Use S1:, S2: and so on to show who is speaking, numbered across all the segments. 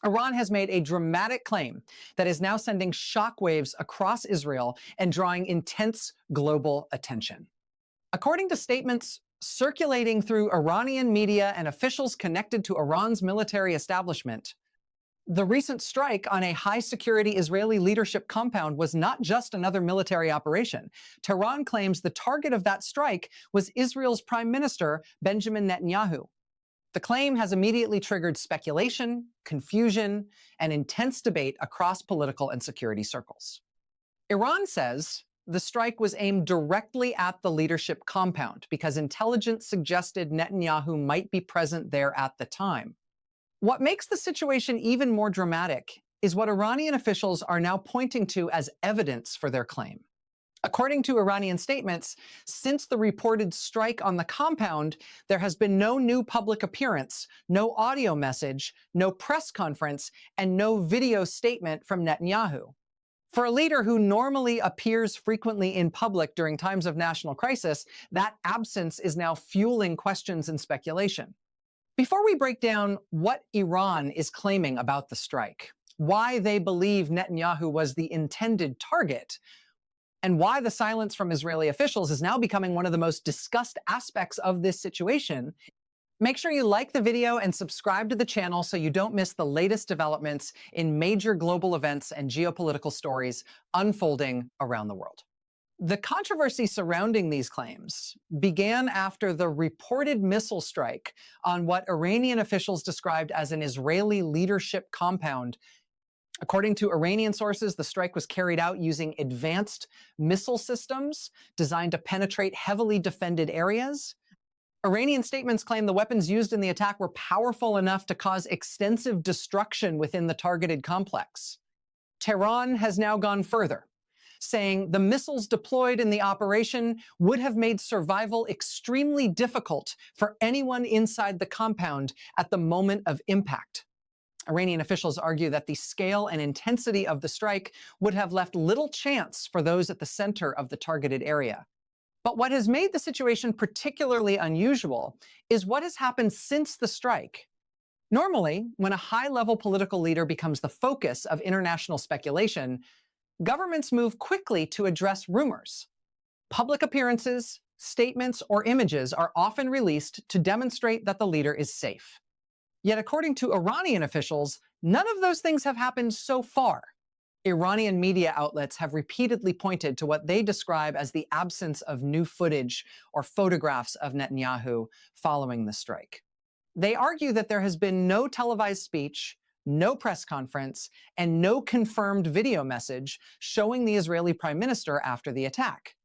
S1: Iran has made a dramatic claim that is now sending shockwaves across Israel and drawing intense global attention. According to statements circulating through Iranian media and officials connected to Iran's military establishment, the recent strike on a high-security Israeli leadership compound was not just another military operation. Tehran claims the target of that strike was Israel's Prime Minister, Benjamin Netanyahu. The claim has immediately triggered speculation, confusion, and intense debate across political and security circles. Iran says the strike was aimed directly at the leadership compound because intelligence suggested Netanyahu might be present there at the time. What makes the situation even more dramatic is what Iranian officials are now pointing to as evidence for their claim. According to Iranian statements, since the reported strike on the compound, there has been no new public appearance, no audio message, no press conference, and no video statement from Netanyahu. For a leader who normally appears frequently in public during times of national crisis, that absence is now fueling questions and speculation. Before we break down what Iran is claiming about the strike, why they believe Netanyahu was the intended target, and why the silence from Israeli officials is now becoming one of the most discussed aspects of this situation, make sure you like the video and subscribe to the channel so you don't miss the latest developments in major global events and geopolitical stories unfolding around the world. The controversy surrounding these claims began after the reported missile strike on what Iranian officials described as an Israeli leadership compound. According to Iranian sources, the strike was carried out using advanced missile systems designed to penetrate heavily defended areas. Iranian statements claim the weapons used in the attack were powerful enough to cause extensive destruction within the targeted complex. Tehran has now gone further, saying the missiles deployed in the operation would have made survival extremely difficult for anyone inside the compound at the moment of impact. Iranian officials argue that the scale and intensity of the strike would have left little chance for those at the center of the targeted area. But what has made the situation particularly unusual is what has happened since the strike. Normally, when a high-level political leader becomes the focus of international speculation, governments move quickly to address rumors. Public appearances, statements, or images are often released to demonstrate that the leader is safe. Yet according to Iranian officials, none of those things have happened so far. Iranian media outlets have repeatedly pointed to what they describe as the absence of new footage or photographs of Netanyahu following the strike. They argue that there has been no televised speech, no press conference, and no confirmed video message showing the Israeli Prime Minister after the attack.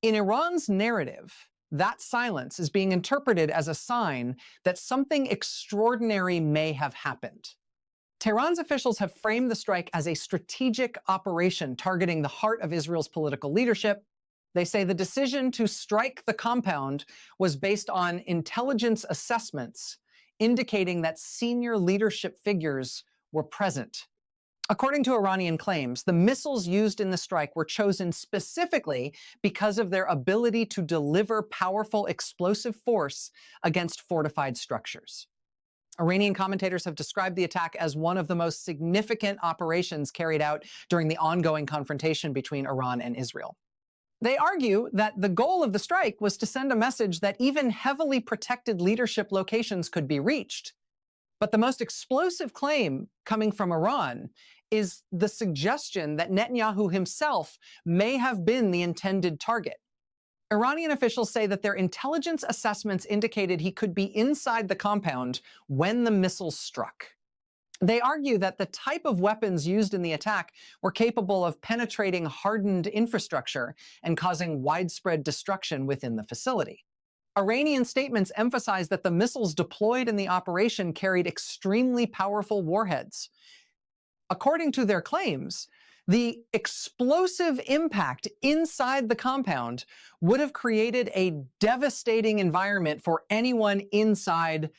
S1: In Iran's narrative, that silence is being interpreted as a sign that something extraordinary may have happened. Tehran's officials have framed the strike as a strategic operation targeting the heart of Israel's political leadership. They say the decision to strike the compound was based on intelligence assessments indicating that senior leadership figures were present. According to Iranian claims, the missiles used in the strike were chosen specifically because of their ability to deliver powerful explosive force against fortified structures. Iranian commentators have described the attack as one of the most significant operations carried out during the ongoing confrontation between Iran and Israel. They argue that the goal of the strike was to send a message that even heavily protected leadership locations could be reached. But the most explosive claim coming from Iran is the suggestion that Netanyahu himself may have been the intended target. Iranian officials say that their intelligence assessments indicated he could be inside the compound when the missiles struck. They argue that the type of weapons used in the attack were capable of penetrating hardened infrastructure and causing widespread destruction within the facility. Iranian statements emphasize that the missiles deployed in the operation carried extremely powerful warheads. According to their claims, the explosive impact inside the compound would have created a devastating environment for anyone inside.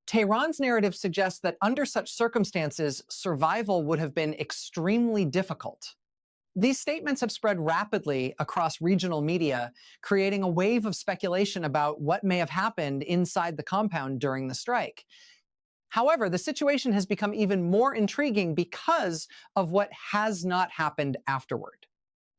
S1: Tehran's narrative suggests that under such circumstances, survival would have been extremely difficult. These statements have spread rapidly across regional media, creating a wave of speculation about what may have happened inside the compound during the strike. However, the situation has become even more intriguing because of what has not happened afterward.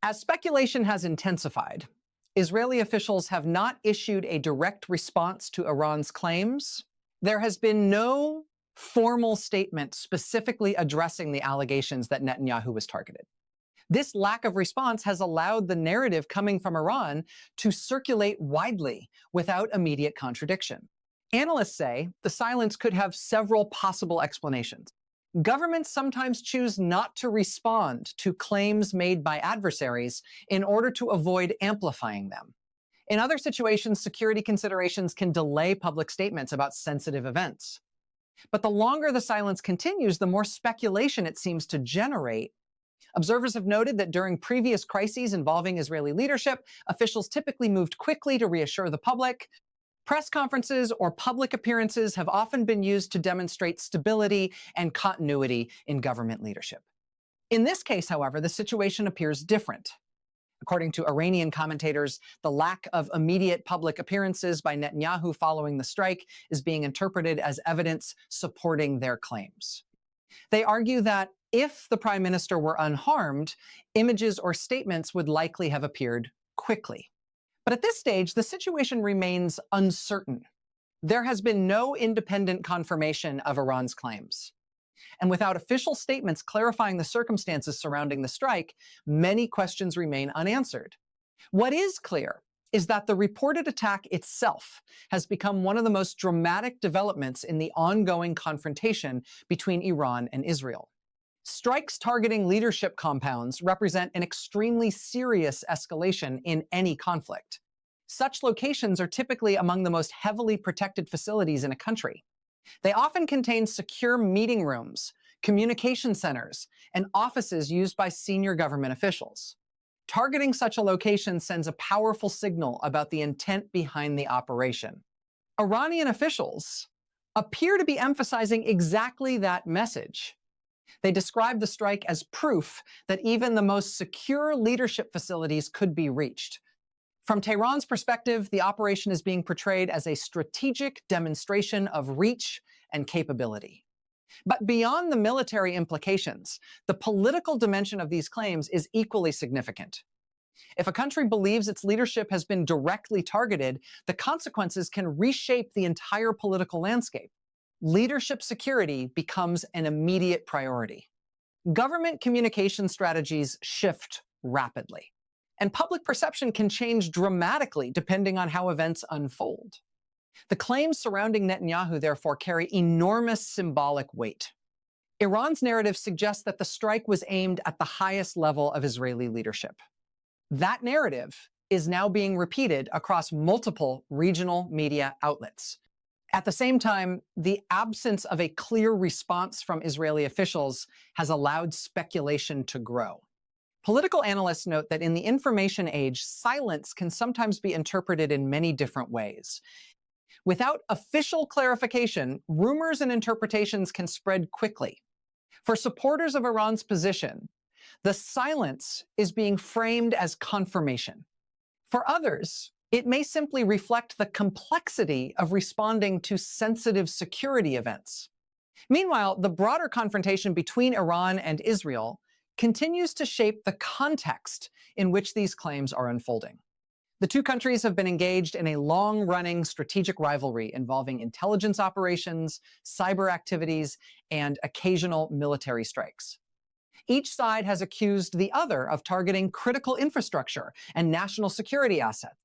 S1: As speculation has intensified, Israeli officials have not issued a direct response to Iran's claims. There has been no formal statement specifically addressing the allegations that Netanyahu was targeted. This lack of response has allowed the narrative coming from Iran to circulate widely without immediate contradiction. Analysts say the silence could have several possible explanations. Governments sometimes choose not to respond to claims made by adversaries in order to avoid amplifying them. In other situations, security considerations can delay public statements about sensitive events. But the longer the silence continues, the more speculation it seems to generate. Observers have noted that during previous crises involving Israeli leadership, officials typically moved quickly to reassure the public. Press conferences or public appearances have often been used to demonstrate stability and continuity in government leadership. In this case, however, the situation appears different. According to Iranian commentators, the lack of immediate public appearances by Netanyahu following the strike is being interpreted as evidence supporting their claims. They argue that if the prime minister were unharmed, images or statements would likely have appeared quickly. But at this stage, the situation remains uncertain. There has been no independent confirmation of Iran's claims. And without official statements clarifying the circumstances surrounding the strike, many questions remain unanswered. What is clear is that the reported attack itself has become one of the most dramatic developments in the ongoing confrontation between Iran and Israel. Strikes targeting leadership compounds represent an extremely serious escalation in any conflict. Such locations are typically among the most heavily protected facilities in a country. They often contain secure meeting rooms, communication centers, and offices used by senior government officials. Targeting such a location sends a powerful signal about the intent behind the operation. Iranian officials appear to be emphasizing exactly that message. They describe the strike as proof that even the most secure leadership facilities could be reached. From Tehran's perspective, the operation is being portrayed as a strategic demonstration of reach and capability. But beyond the military implications, the political dimension of these claims is equally significant. If a country believes its leadership has been directly targeted, the consequences can reshape the entire political landscape. Leadership security becomes an immediate priority. Government communication strategies shift rapidly, and public perception can change dramatically depending on how events unfold. The claims surrounding Netanyahu, therefore, carry enormous symbolic weight. Iran's narrative suggests that the strike was aimed at the highest level of Israeli leadership. That narrative is now being repeated across multiple regional media outlets. At the same time, the absence of a clear response from Israeli officials has allowed speculation to grow. Political analysts note that in the information age, silence can sometimes be interpreted in many different ways. Without official clarification, rumors and interpretations can spread quickly. For supporters of Iran's position, the silence is being framed as confirmation. For others, it may simply reflect the complexity of responding to sensitive security events. Meanwhile, the broader confrontation between Iran and Israel continues to shape the context in which these claims are unfolding. The two countries have been engaged in a long-running strategic rivalry involving intelligence operations, cyber activities, and occasional military strikes. Each side has accused the other of targeting critical infrastructure and national security assets.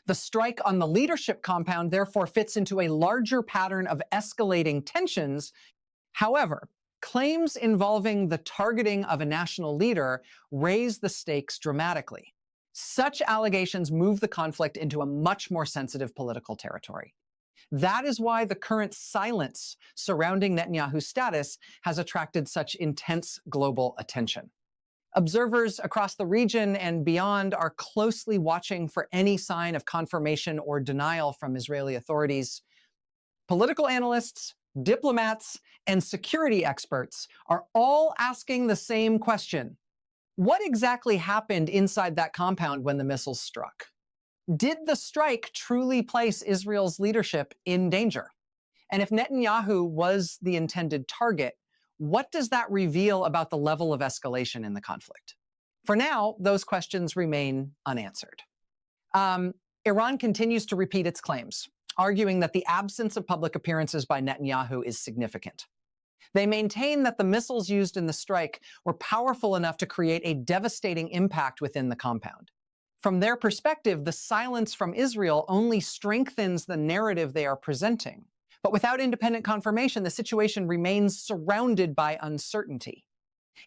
S1: The strike on the leadership compound therefore fits into a larger pattern of escalating tensions. However, claims involving the targeting of a national leader raise the stakes dramatically. Such allegations move the conflict into a much more sensitive political territory. That is why the current silence surrounding Netanyahu's status has attracted such intense global attention. Observers across the region and beyond are closely watching for any sign of confirmation or denial from Israeli authorities. Political analysts, diplomats, and security experts are all asking the same question. What exactly happened inside that compound when the missiles struck? Did the strike truly place Israel's leadership in danger? And if Netanyahu was the intended target, what does that reveal about the level of escalation in the conflict? For now, those questions remain unanswered. Iran continues to repeat its claims, arguing that the absence of public appearances by Netanyahu is significant. They maintain that the missiles used in the strike were powerful enough to create a devastating impact within the compound. From their perspective, the silence from Israel only strengthens the narrative they are presenting. But without independent confirmation, the situation remains surrounded by uncertainty.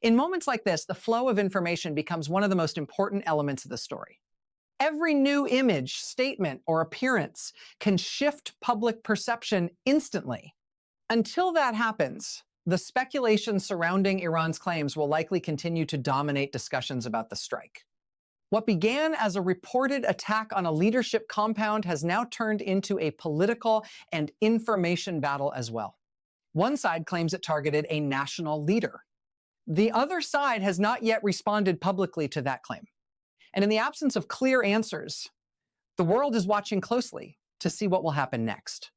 S1: In moments like this, the flow of information becomes one of the most important elements of the story. Every new image, statement, or appearance can shift public perception instantly. Until that happens, the speculation surrounding Iran's claims will likely continue to dominate discussions about the strike. What began as a reported attack on a leadership compound has now turned into a political and information battle as well. One side claims it targeted a national leader. The other side has not yet responded publicly to that claim. And in the absence of clear answers, the world is watching closely to see what will happen next.